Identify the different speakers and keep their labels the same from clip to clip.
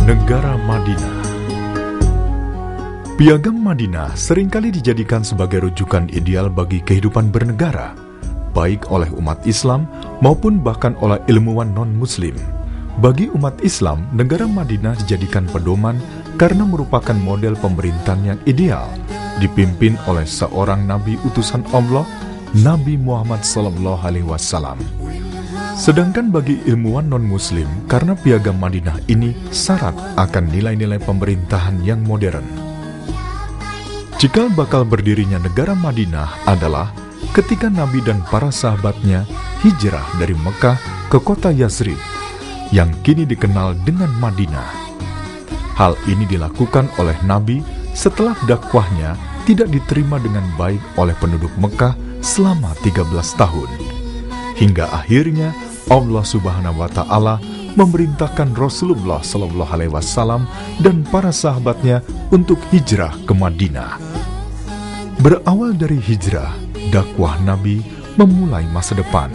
Speaker 1: Negara Madinah. Piagam Madinah seringkali dijadikan sebagai rujukan ideal bagi kehidupan bernegara, baik oleh umat Islam maupun bahkan oleh ilmuwan non-Muslim. Bagi umat Islam, negara Madinah dijadikan pedoman karena merupakan model pemerintahan yang ideal, dipimpin oleh seorang Nabi utusan Allah, Nabi Muhammad SAW. Sedangkan bagi ilmuwan non-Muslim, karena piagam Madinah ini syarat akan nilai-nilai pemerintahan yang modern. Cikal bakal berdirinya negara Madinah adalah ketika Nabi dan para sahabatnya hijrah dari Mekah ke kota Yathrib, yang kini dikenal dengan Madinah. Hal ini dilakukan oleh Nabi setelah dakwahnya tidak diterima dengan baik oleh penduduk Mekah selama 13 tahun. Hingga akhirnya Allah Subhanahu wa Ta'ala memerintahkan Rasulullah SAW dan para sahabatnya untuk hijrah ke Madinah. Berawal dari hijrah, dakwah Nabi memulai masa depan,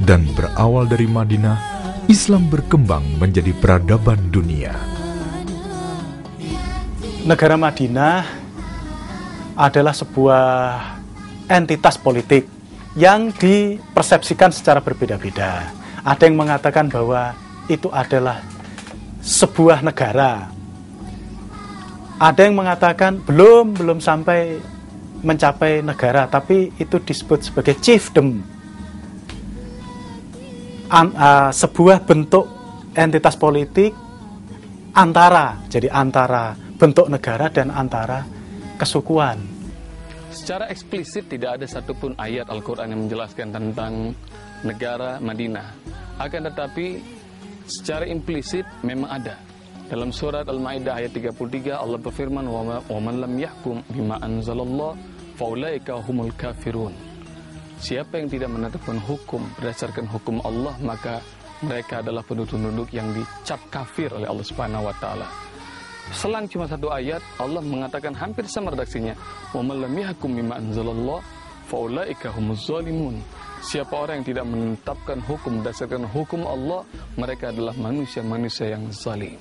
Speaker 1: dan berawal dari Madinah, Islam berkembang menjadi peradaban dunia.
Speaker 2: Negara Madinah adalah sebuah entitas politik yang dipersepsikan secara berbeda-beda. Ada yang mengatakan bahwa itu adalah sebuah negara. Ada yang mengatakan belum sampai mencapai negara, tapi itu disebut sebagai chiefdom. Sebuah bentuk entitas politik antara bentuk negara dan antara kesukuan.
Speaker 3: Secara eksplisit tidak ada satupun ayat Al-Quran yang menjelaskan tentang negara Madinah. Akan tetapi secara implisit memang ada. Dalam surat Al-Maidah ayat 33 Allah berfirman, "Wa man lam yahkum bima anzalallah faulaika humul kafirun." Siapa yang tidak menetapkan hukum berdasarkan hukum Allah, maka mereka adalah penduduk-penduduk yang dicap kafir oleh Allah Subhanahu wa Ta'ala. Selang cuma satu ayat, Allah mengatakan hampir sama redaksinya, "Wa man lam yahkum bima anzalallah faulaika humuz zalimun." Siapa orang yang tidak menetapkan hukum berdasarkan hukum Allah, mereka adalah manusia-manusia yang zalim.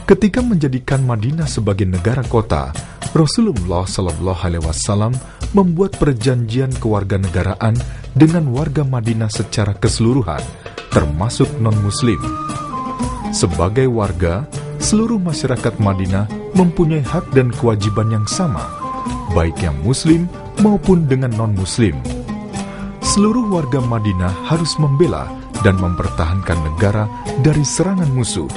Speaker 1: Ketika menjadikan Madinah sebagai negara kota, Rasulullah SAW membuat perjanjian kewarganegaraan dengan warga Madinah secara keseluruhan, termasuk non-Muslim. Sebagai warga, seluruh masyarakat Madinah mempunyai hak dan kewajiban yang sama, baik yang Muslim maupun dengan non-Muslim. Seluruh warga Madinah harus membela dan mempertahankan negara dari serangan musuh.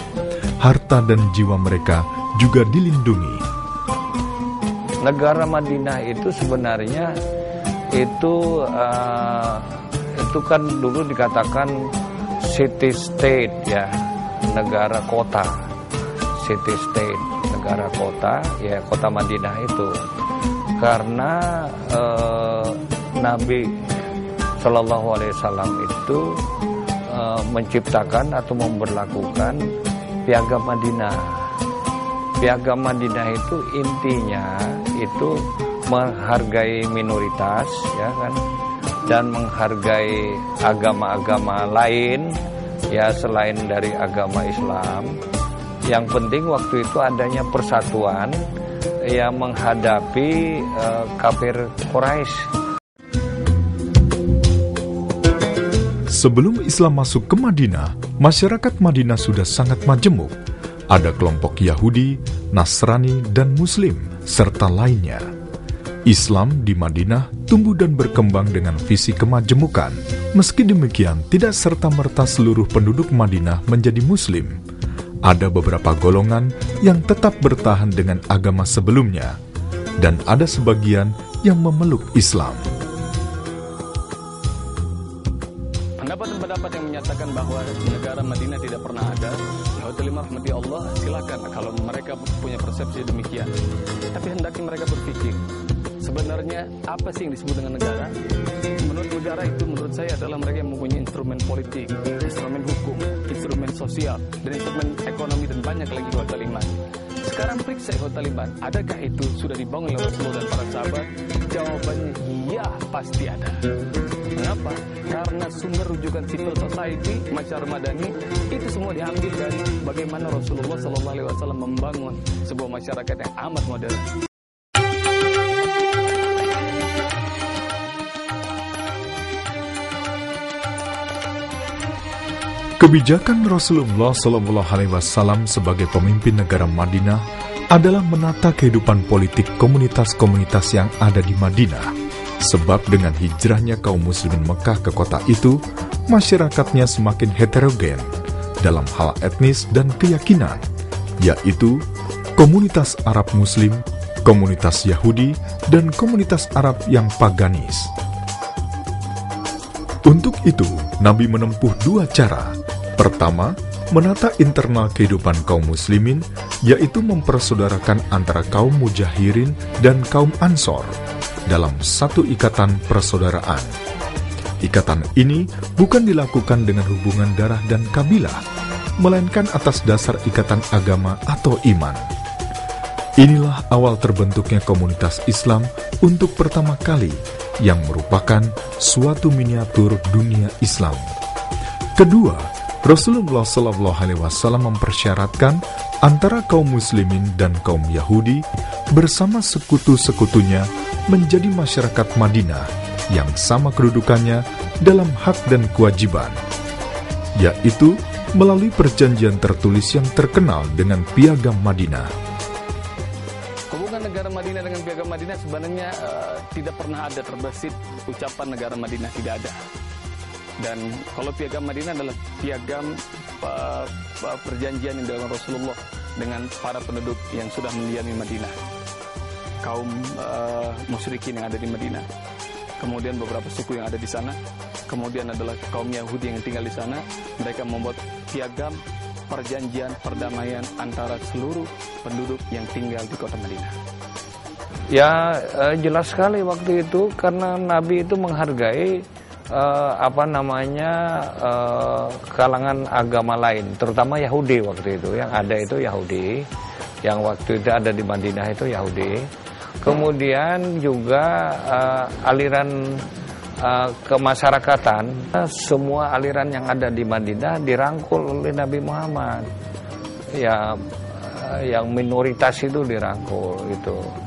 Speaker 1: Harta dan jiwa mereka juga dilindungi.
Speaker 4: Negara Madinah itu sebenarnya itu kan dulu dikatakan city state, ya, negara kota, city state, negara kota, ya, kota Madinah itu. Karena Nabi Shallallahu Alaihi Wasallam itu menciptakan atau memberlakukan Piagam Madinah. Piagam Madinah itu intinya itu menghargai minoritas, ya kan, dan menghargai agama-agama lain, ya, selain dari agama Islam. Yang penting waktu itu adanya persatuan yang menghadapi kafir Quraisy.
Speaker 1: Sebelum Islam masuk ke Madinah, masyarakat Madinah sudah sangat majemuk. Ada kelompok Yahudi, Nasrani, dan Muslim, serta lainnya. Islam di Madinah tumbuh dan berkembang dengan visi kemajemukan. Meski demikian, tidak serta-merta seluruh penduduk Madinah menjadi Muslim. Ada beberapa golongan yang tetap bertahan dengan agama sebelumnya, dan ada sebagian yang memeluk Islam.
Speaker 3: Pendapat yang menyatakan bahwa negara Madinah tidak pernah ada, ya rahmati Allah, silakan kalau mereka punya persepsi demikian. Tapi hendaknya mereka berpikir, sebenarnya apa sih yang disebut dengan negara? Menurut negara itu, menurut saya adalah mereka yang mempunyai instrumen politik, instrumen hukum, instrumen sosial, dan instrumen ekonomi, dan banyak lagi dua kalimat. Sekarang periksa Taliban, adakah itu sudah dibangun oleh Rasulullah dan para sahabat? Jawabannya iya, pasti ada. Mengapa? Karena sumber rujukan civil society, masyarakat madani, itu semua diambil dari bagaimana Rasulullah SAW membangun sebuah masyarakat yang amat modern.
Speaker 1: Kebijakan Rasulullah SAW sebagai pemimpin negara Madinah adalah menata kehidupan politik komunitas-komunitas yang ada di Madinah. Sebab dengan hijrahnya kaum muslimin Mekah ke kota itu, masyarakatnya semakin heterogen dalam hal etnis dan keyakinan, yaitu komunitas Arab Muslim, komunitas Yahudi, dan komunitas Arab yang paganis. Untuk itu, Nabi menempuh dua cara. Pertama, menata internal kehidupan kaum muslimin, yaitu mempersaudarakan antara kaum mujahirin dan kaum ansor dalam satu ikatan persaudaraan. Ikatan ini bukan dilakukan dengan hubungan darah dan kabilah, melainkan atas dasar ikatan agama atau iman. Inilah awal terbentuknya komunitas Islam untuk pertama kali, yang merupakan suatu miniatur dunia Islam. Kedua, Rasulullah SAW mempersyaratkan antara kaum muslimin dan kaum Yahudi bersama sekutu-sekutunya menjadi masyarakat Madinah yang sama kedudukannya dalam hak dan kewajiban, yaitu melalui perjanjian tertulis yang terkenal dengan Piagam Madinah.
Speaker 3: Hubungan negara Madinah dengan Piagam Madinah sebenarnya tidak pernah ada terbesit ucapan negara Madinah, tidak ada. Dan kalau Piagam Madinah adalah piagam perjanjian yang dilakukan Rasulullah dengan para penduduk yang sudah mendiami Madinah, kaum musyrikin yang ada di Madinah, kemudian beberapa suku yang ada di sana, kemudian adalah kaum Yahudi yang tinggal di sana. Mereka membuat piagam perjanjian perdamaian antara seluruh penduduk yang tinggal di kota Madinah.
Speaker 4: Ya, jelas sekali waktu itu karena Nabi itu menghargai kalangan agama lain, terutama Yahudi waktu itu. Yang ada itu Yahudi, yang waktu itu ada di Madinah itu Yahudi. Kemudian juga aliran kemasyarakatan, semua aliran yang ada di Madinah dirangkul oleh Nabi Muhammad. Ya, yang minoritas itu dirangkul itu.